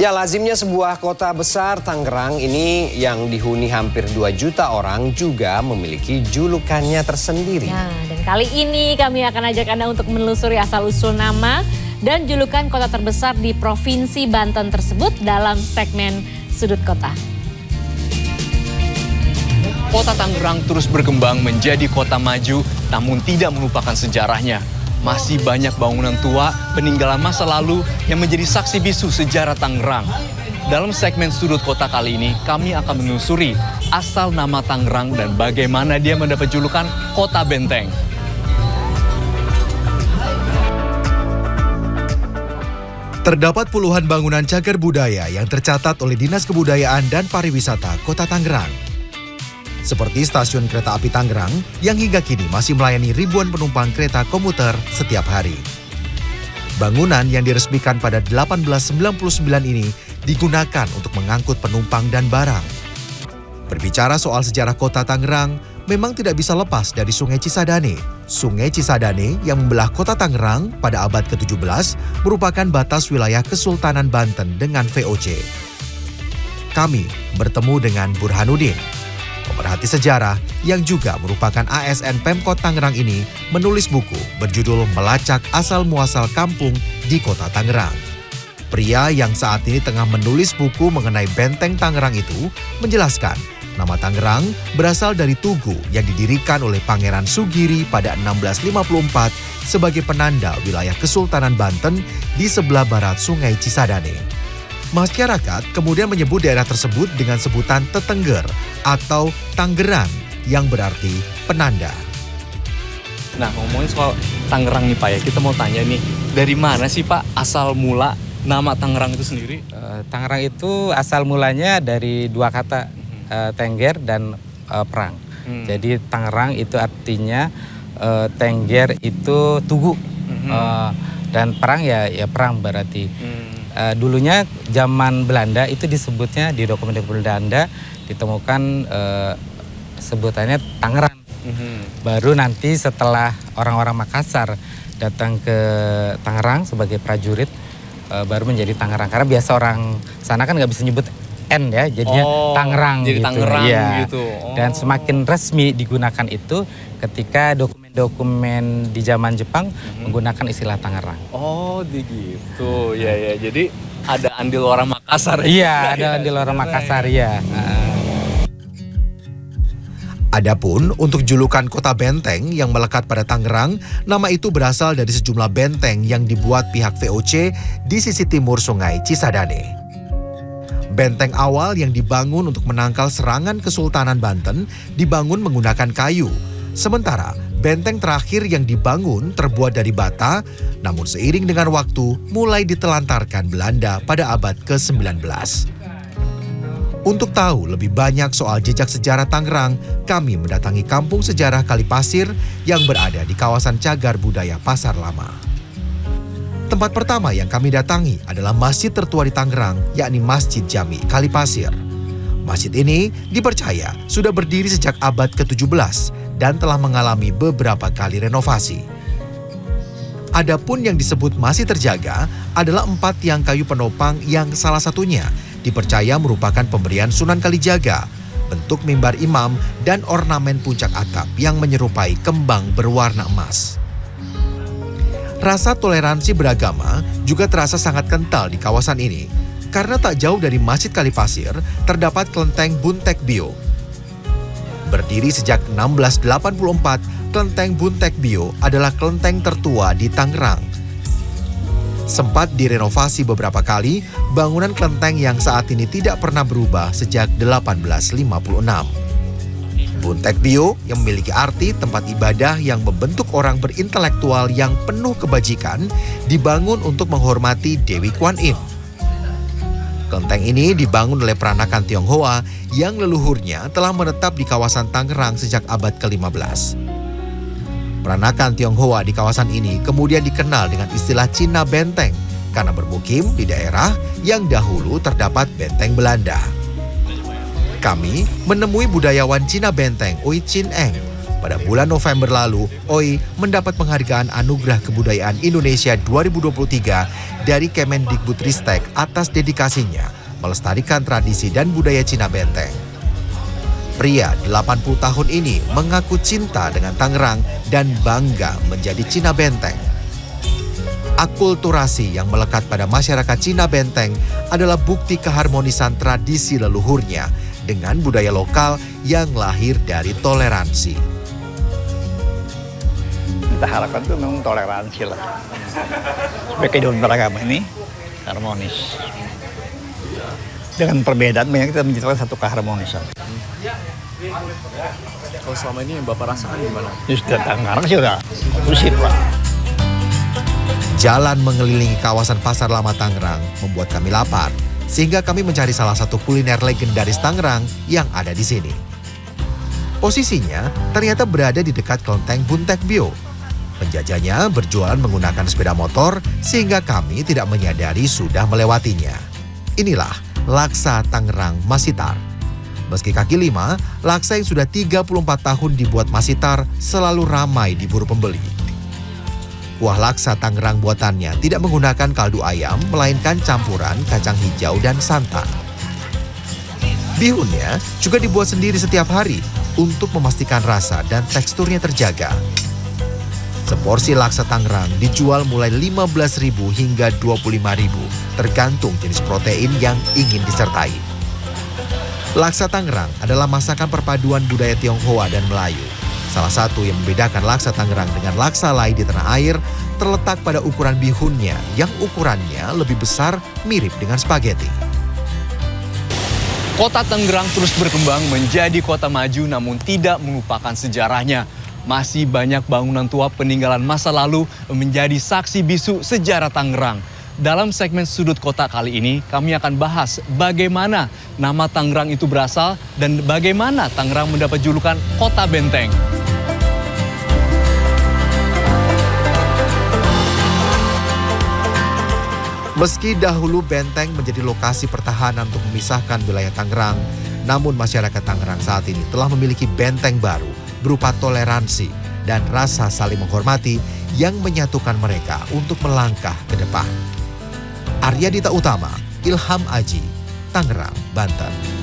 Ya, lazimnya sebuah kota besar, Tangerang ini yang dihuni hampir 2 juta orang juga memiliki julukannya tersendiri. Nah, dan kali ini kami akan ajak Anda untuk menelusuri asal-usul nama dan julukan kota terbesar di Provinsi Banten tersebut dalam segmen Sudut Kota. Kota Tangerang terus berkembang menjadi kota maju, namun tidak melupakan sejarahnya. Masih banyak bangunan tua, peninggalan masa lalu yang menjadi saksi bisu sejarah Tangerang. Dalam segmen Sudut Kota kali ini, kami akan menelusuri asal nama Tangerang dan bagaimana dia mendapat julukan Kota Benteng. Terdapat puluhan bangunan cagar budaya yang tercatat oleh Dinas Kebudayaan dan Pariwisata Kota Tangerang. Seperti stasiun kereta api Tangerang yang hingga kini masih melayani ribuan penumpang kereta komuter setiap hari. Bangunan yang diresmikan pada 1899 ini digunakan untuk mengangkut penumpang dan barang. Berbicara soal sejarah kota Tangerang, memang tidak bisa lepas dari Sungai Cisadane. Sungai Cisadane yang membelah kota Tangerang pada abad ke-17 merupakan batas wilayah Kesultanan Banten dengan VOC. Kami bertemu dengan Burhanuddin, pemerhati sejarah yang juga merupakan ASN Pemkot Tangerang ini, menulis buku berjudul Melacak Asal-Muasal Kampung di Kota Tangerang. Pria yang saat ini tengah menulis buku mengenai Benteng Tangerang itu menjelaskan nama Tangerang berasal dari tugu yang didirikan oleh Pangeran Sugiri pada 1654 sebagai penanda wilayah Kesultanan Banten di sebelah barat Sungai Cisadane. Masyarakat kemudian menyebut daerah tersebut dengan sebutan Tetengger atau Tanggerang yang berarti penanda. Nah, ngomongin soal Tangerang nih Pak ya, kita mau tanya nih, dari mana sih Pak asal mula nama Tangerang itu sendiri? Tangerang itu asal mulanya dari dua kata, tengger dan perang. Jadi Tangerang itu artinya tengger itu tugu, dan perang ya perang berarti. Dulunya zaman Belanda itu disebutnya di dokumen-dokumen Belanda ditemukan sebutannya Tangerang. Baru nanti setelah orang-orang Makassar datang ke Tangerang sebagai prajurit baru menjadi Tangerang. Karena biasa orang sana kan nggak bisa nyebut N ya, jadinya Tangerang jadi gitu. Tangerang ya. gitu. Dan semakin resmi digunakan itu ketika dokumen di zaman Jepang menggunakan istilah Tangerang. Oh, gitu. Ya. Jadi ada andil orang Makassar. Iya, ada andil orang Makassar ya. Adapun untuk julukan Kota Benteng yang melekat pada Tangerang, nama itu berasal dari sejumlah benteng yang dibuat pihak VOC di sisi timur Sungai Cisadane. Benteng awal yang dibangun untuk menangkal serangan Kesultanan Banten dibangun menggunakan kayu. Sementara benteng terakhir yang dibangun terbuat dari bata, namun seiring dengan waktu mulai ditelantarkan Belanda pada abad ke-19. Untuk tahu lebih banyak soal jejak sejarah Tangerang, kami mendatangi Kampung Sejarah Kalipasir yang berada di kawasan cagar budaya Pasar Lama. Tempat pertama yang kami datangi adalah masjid tertua di Tangerang, yakni Masjid Jami Kalipasir. Masjid ini dipercaya sudah berdiri sejak abad ke-17 dan telah mengalami beberapa kali renovasi. Adapun yang disebut masih terjaga adalah 4 tiang kayu penopang yang salah satunya dipercaya merupakan pemberian Sunan Kalijaga, bentuk mimbar imam dan ornamen puncak atap yang menyerupai kembang berwarna emas. Rasa toleransi beragama juga terasa sangat kental di kawasan ini, karena tak jauh dari Masjid Kalipasir terdapat kelenteng Buntek Bio. Berdiri sejak 1684, kelenteng Buntek Bio adalah kelenteng tertua di Tangerang. Sempat direnovasi beberapa kali, bangunan kelenteng yang saat ini tidak pernah berubah sejak 1856. Buntek Bio yang memiliki arti tempat ibadah yang membentuk orang berintelektual yang penuh kebajikan dibangun untuk menghormati Dewi Kwan Im. Kelenteng ini dibangun oleh peranakan Tionghoa yang leluhurnya telah menetap di kawasan Tangerang sejak abad ke-15. Peranakan Tionghoa di kawasan ini kemudian dikenal dengan istilah Cina Benteng karena bermukim di daerah yang dahulu terdapat benteng Belanda. Kami menemui budayawan Cina Benteng Ui Chin Eng. Pada bulan November lalu, OI mendapat penghargaan Anugerah Kebudayaan Indonesia 2023 dari Kemendikbudristek atas dedikasinya melestarikan tradisi dan budaya Cina Benteng. Pria 80 tahun ini mengaku cinta dengan Tangerang dan bangga menjadi Cina Benteng. Akulturasi yang melekat pada masyarakat Cina Benteng adalah bukti keharmonisan tradisi leluhurnya dengan budaya lokal yang lahir dari toleransi. Kita harapkan itu memang toleransi lah. Supaya kehidupan beragama ini harmonis. Dengan perbedaan banyak kita menciptakan satu keharmonisan. Kalau selama ini yang Bapak rasakan gimana? Ya sudah Tangerang sih udah kondusif lah. Jalan mengelilingi kawasan Pasar Lama Tangerang membuat kami lapar, sehingga kami mencari salah satu kuliner legendaris Tangerang yang ada di sini. Posisinya ternyata berada di dekat kelenteng Buntek Bio. Penjajahnya berjualan menggunakan sepeda motor sehingga kami tidak menyadari sudah melewatinya. Inilah laksa Tangerang Masitar. Meski kaki lima, laksa yang sudah 34 tahun dibuat Masitar selalu ramai diburu pembeli. Kuah laksa Tangerang buatannya tidak menggunakan kaldu ayam, melainkan campuran kacang hijau dan santan. Bihunnya juga dibuat sendiri setiap hari untuk memastikan rasa dan teksturnya terjaga. Seporsi laksa Tangerang dijual mulai 15.000 hingga 25.000, tergantung jenis protein yang ingin disertai. Laksa Tangerang adalah masakan perpaduan budaya Tionghoa dan Melayu. Salah satu yang membedakan laksa Tangerang dengan laksa lain di tanah air terletak pada ukuran bihunnya yang ukurannya lebih besar mirip dengan spaghetti. Kota Tangerang terus berkembang menjadi kota maju namun tidak melupakan sejarahnya. Masih banyak bangunan tua peninggalan masa lalu menjadi saksi bisu sejarah Tangerang. Dalam segmen Sudut Kota kali ini, kami akan bahas bagaimana nama Tangerang itu berasal dan bagaimana Tangerang mendapat julukan Kota Benteng. Meski dahulu benteng menjadi lokasi pertahanan untuk memisahkan wilayah Tangerang, namun masyarakat Tangerang saat ini telah memiliki benteng baru berupa toleransi dan rasa saling menghormati yang menyatukan mereka untuk melangkah ke depan. Arya Dita Utama, Ilham Aji, Tangerang, Banten.